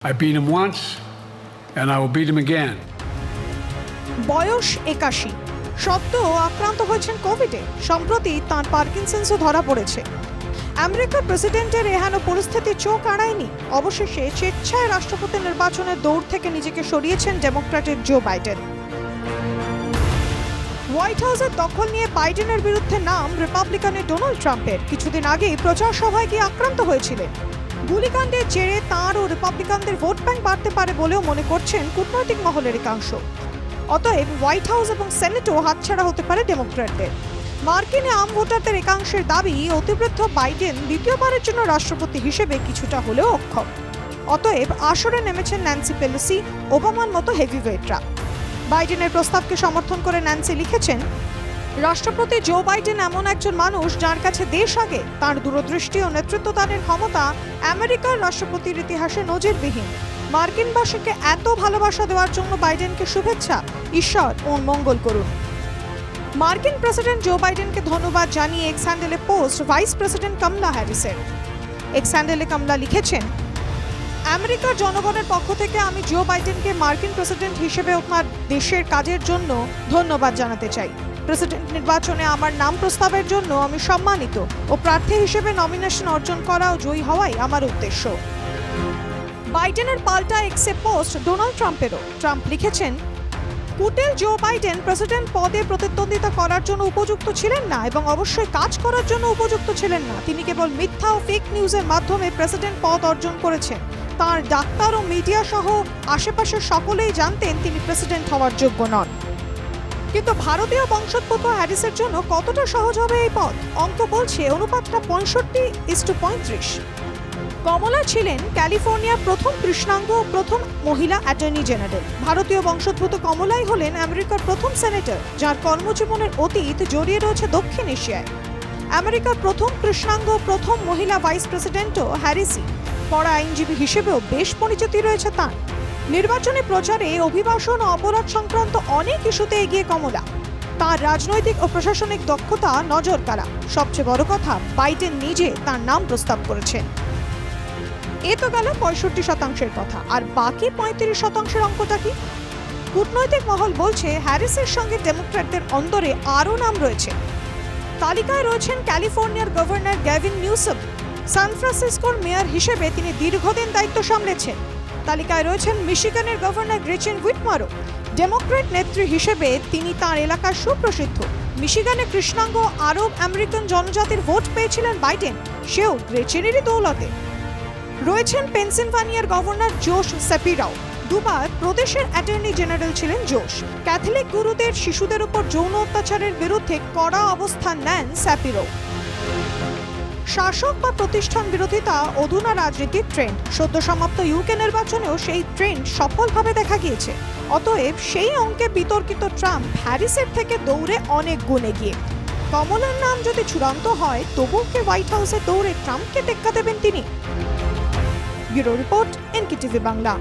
I beat him once, and I will beat him again. বয়স 81, সত্ত্বেও আক্রান্ত হয়েছেন কোভিডে। সম্প্রতি তাঁর পার্কিনসন্সও ধরা পড়েছে। আমেরিকার প্রেসিডেন্টের এহেন পরিস্থিতি চোখ আড়ায়নি। অবশেষে স্বেচ্ছায় রাষ্ট্রপতি নির্বাচনের দৌড় থেকে নিজেকে সরিয়েছেন ডেমোক্র্যাটের জো বাইডেন। হোয়াইট হাউসের দখল নিয়ে বাইডেনের বিরুদ্ধে নাম রিপাবলিকানের ডোনাল্ড ট্রাম্পের। কিছুদিন আগেই প্রচার সভায় গিয়ে আক্রান্ত হয়েছিলেন। গুলিকাণ্ডের জেরে তাঁর ও রিপাবলিকানদের ভোট ব্যাংক বাড়তে পারে বলেও মনে করছেন কূটনৈতিক মহলের একাংশ। অতএব হোয়াইট হাউস এবং সেনেটও হাতছাড়া হতে পারে ডেমোক্র্যাটদের। মার্কিনে আম ভোটারদের একাংশের দাবি, অতিবৃদ্ধ বাইডেন দ্বিতীয়বারের জন্য রাষ্ট্রপতি হিসেবে কিছুটা হলেও অক্ষম। অতএব আসরে নেমেছেন ন্যান্সি পেলোসি, ওবামার মতো হেভিওয়েটরা। বাইডেনের প্রস্তাবকে সমর্থন করে ন্যান্সি লিখেছেন, রাষ্ট্রপতি জো বাইডেন এমন একজন মানুষ যার কাছে দেশ আগে। তাঁর দূরদৃষ্টি ও নেতৃত্বদানের ক্ষমতা আমেরিকার রাষ্ট্রপতির ইতিহাসে নজিরবিহীন। মার্কিনবাসীকে এত ভালোবাসা দেওয়ার জন্য বাইডেনকে শুভেচ্ছা। ঈশ্বর ওর মঙ্গল করুন। মার্কিন প্রেসিডেন্ট জো বাইডেনকে ধন্যবাদ জানিয়ে এক্স হ্যান্ডেলে পোস্ট ভাইস প্রেসিডেন্ট কামলা হ্যারিসের। এক্স হ্যান্ডেলে কামলা লিখেছেন, আমেরিকার জনগণের পক্ষ থেকে আমি জো বাইডেনকে মার্কিন প্রেসিডেন্ট হিসেবে ওনার দেশের কাজের জন্য ধন্যবাদ জানাতে চাই। প্রেসিডেন্ট নির্বাচনে আমার নাম প্রস্তাবের জন্য আমি সম্মানিত ও প্রার্থী হিসেবে নমিনেশন অর্জন করা ও জয়ী হওয়াই আমার উদ্দেশ্য। বাইডেনের পাল্টা এক্সে পোস্ট ডোনাল্ড ট্রাম্পেরও। ট্রাম্প লিখেছেন, কুটিল জো বাইডেন প্রেসিডেন্ট পদে প্রতিদ্বন্দ্বিতা করার জন্য উপযুক্ত ছিলেন না এবং অবশ্যই কাজ করার জন্য উপযুক্ত ছিলেন না। তিনি কেবল মিথ্যা ও ফেক নিউজের মাধ্যমে প্রেসিডেন্ট পদ অর্জন করেছেন। তাঁর ডাক্তার ও মিডিয়া সহ আশেপাশের সকলেই জানতেন তিনি প্রেসিডেন্ট হওয়ার যোগ্য নন। কিন্তু ভারতীয় বংশোদ্ভূত হ্যারিসের জন্য কতটা সহজ হবে এই পদ? অঙ্ক বলছে অনুপাতটা 65:35। কমলা ছিলেন ক্যালিফোর্নিয়ার প্রথম কৃষ্ণাঙ্গ ও প্রথম মহিলা অ্যাটর্নি জেনারেল। ভারতীয় বংশোদ্ভূত কমলাই হলেন আমেরিকার প্রথম সেনেটর, যার কর্মজীবনের অতীত জড়িয়ে রয়েছে দক্ষিণ এশিয়ায়। আমেরিকার প্রথম কৃষ্ণাঙ্গ ও প্রথম মহিলা ভাইস প্রেসিডেন্টও হ্যারিসই। পড়া আইনজীবী হিসেবেও বেশ পরিচিতি রয়েছে তাঁর। নির্বাচনী প্রচারে অভিবাসন ও অপরাধ সংক্রান্ত অনেক ইস্যুতে এগিয়ে কমলা। তার রাজনৈতিক ও প্রশাসনিক দক্ষতা নজর কাড়া। সবচেয়ে বড় কথা, বাইডেন নিজে তার নাম প্রস্তাব করেছেন। এ তো গেল 65% কথা, আর বাকি 35% অঙ্কটা কি? কূটনৈতিক মহল বলছে হ্যারিসের সঙ্গে ডেমোক্র্যাটদের অন্দরে আরও নাম রয়েছে। তালিকায় রয়েছেন ক্যালিফোর্নিয়ার গভর্নর গ্যাভিন নিউসম। সান ফ্রান্সিসকোর মেয়র হিসেবে তিনি দীর্ঘদিন দায়িত্ব সামলেছেন। তালিকায় রয়েছেন মিশিগানের গভর্নর গ্রেচেন হুইটমারও। ডেমোক্র্যাট নেত্রী হিসেবে তিনি তাঁর এলাকার সুপ্রসিদ্ধ। মিশিগানে কৃষ্ণাঙ্গ আরব আমেরিকান জনজাতির ভোট পেয়েছিলেন বাইডেন, সেও গ্রেচেনেরই দৌলতে। রয়েছেন পেনসিলভানিয়ার গভর্নর জোশ স্যাপিরাও। দুবার প্রদেশের অ্যাটর্নি জেনারেল ছিলেন জোশ। ক্যাথলিক গুরুদের শিশুদের উপর যৌন অত্যাচারের বিরুদ্ধে কড়া অবস্থান নেন স্যাপিরো। শাসক বা প্রতিষ্ঠান বিরোধিতা অধুনা রাজনীতির ট্রেন্ড। সদ্য সমাপ্ত ইউকে নির্বাচনেও সেই ট্রেন্ড সফলভাবে দেখা গিয়েছে। অতএব সেই অঙ্কে বিতর্কিত ট্রাম্প হ্যারিসের থেকে দৌড়ে অনেক গুণ এগিয়ে। কমলার নাম যদি চূড়ান্ত হয়, তবুও কি হোয়াইট হাউসে দৌড়ে ট্রাম্পকে টেক্কা দেবেন তিনি? Bureau report, NKTV Bangla.